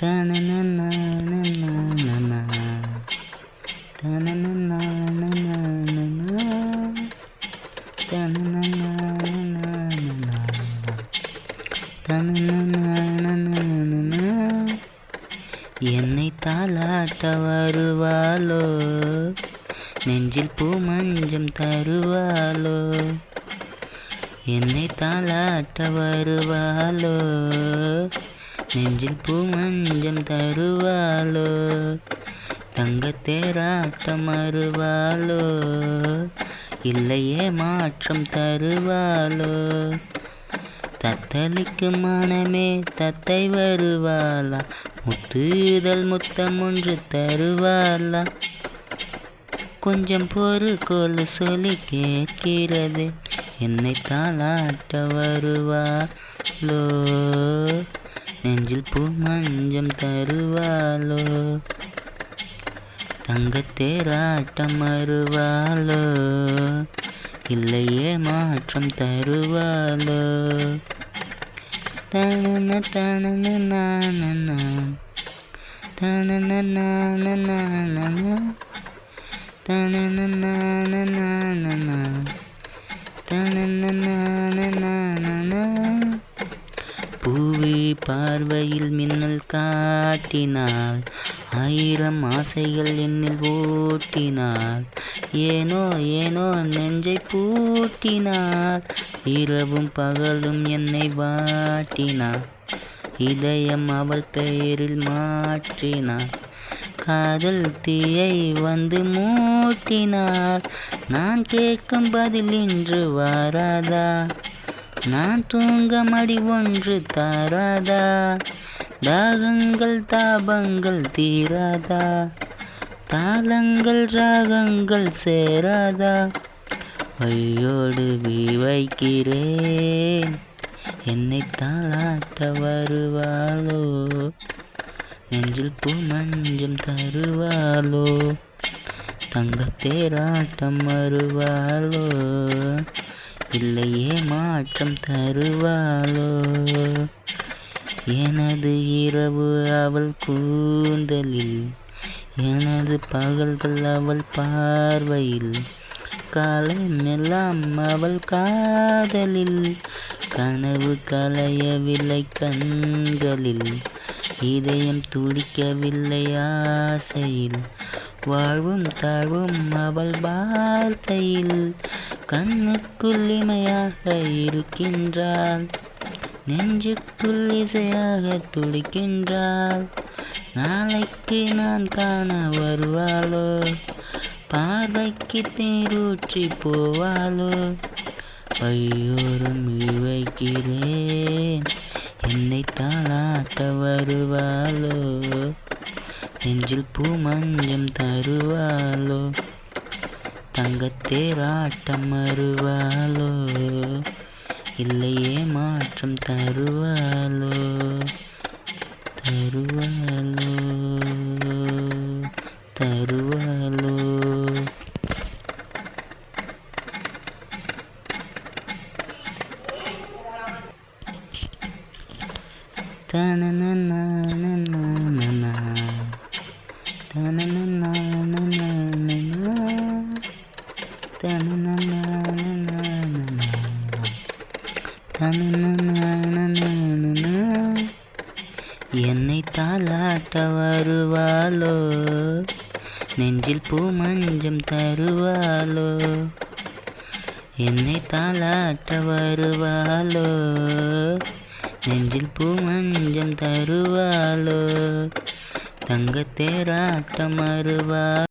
தனனனனனனனன. தனனனனனனனன. தனனனனனனனன. தனனனனனனன. என்னை தாலாட்ட வருவாளோ, நெஞ்சில் பூ மஞ்சம் தருவாளோ. என்னை தாலாட்ட வருவாளோ, நெஞ்சில் பூ மஞ்சம் தருவாளோ. தங்கத்தேராட்டம் வருவாளோ, இல்லையே மாற்றம் தருவாளோ. தத்தளிக்கு மனமே தத்தை வருவாளா, முத்துதல் முத்தம் ஒன்று தருவாளா. கொஞ்சம் பொறுக்கோள் சொல்லி கேட்கிறது, என்னை தாலாட்ட வருவாளோ, நெஞ்சில் பூ மஞ்சம் தருவாளோ. தங்கத்தேராட்டம் வருவாளோ, இல்லையே மாற்றம் தருவாளோ. தனன தனனனனன. தனனனனனனன. தனனனனனனன. தனனனனனனன. பூவி பார்வையில் மின்னல் காட்டினாள், ஆயிரம் ஆசைகள் என்னில் ஓட்டினாள். ஏனோ ஏனோ நெஞ்சை பூட்டினாள், இரவும் பகலும் என்னை வாட்டினாள். இதயம் அவள் பெயரில் மாற்றினாள், காதல் தீயை வந்து மூட்டினாள். நான் கேட்கும் பதில் இன்று வாராதா, நான் தூங்க மடி ஒன்று தாராதா. தாகங்கள் தாபங்கள் தீராதா, தாளங்கள் ராகங்கள் சேராதா. வையோடு வைக்கிறேன், என்னை தாளாட்ட வருவாளோ, நெஞ்சில் பூ மஞ்சம் தருவாளோ. தங்கத்தேராட்டம் வருவாளோ, இல்லையே மாற்றம் தருவாளோ. எனது இரவு அவள் கூந்தலில், எனது பகல்கள் அவள் பார்வையில், காலமெல்லாம் அவள் காதலில். கனவு கலையவில்லை கண்களில், இதயம் துடிக்கவில்லை ஆசையில். வாழ்வும் தாழ்வும் அவள் வார்த்தையில், கண்ணுக்குள் இமையாக இருக்கின்றாள், நெஞ்சுக்குள் இசையாக துடிக்கின்றாள். நாளைக்கு நான் காண வருவாளோ, பார்வைக்கு தேரூற்றி போவாளோ. வையோரம் வைக்கிறேன், என்னை தாளாட்ட வருவாளோ, நெஞ்சில் பூ மஞ்சம் தருவாளோ. தங்கத்தேராட்டம் வருவாளோ, இல்லையே மாற்றம் தருவாளோ. தருவாளோ தருவாளோ. தனனனனனனன. தனனனனனனன. தனனனனனனன. தனனனனனனன. என்னை தாலாட்ட வருவாளோ, நெஞ்சில் பூ மஞ்சம் தருவாளோ. என்னை தாலாட்ட வருவாளோ, நெஞ்சில் பூ மஞ்சம் தருவாளோ. தங்கத்தேராட்டம் வருவாளோ.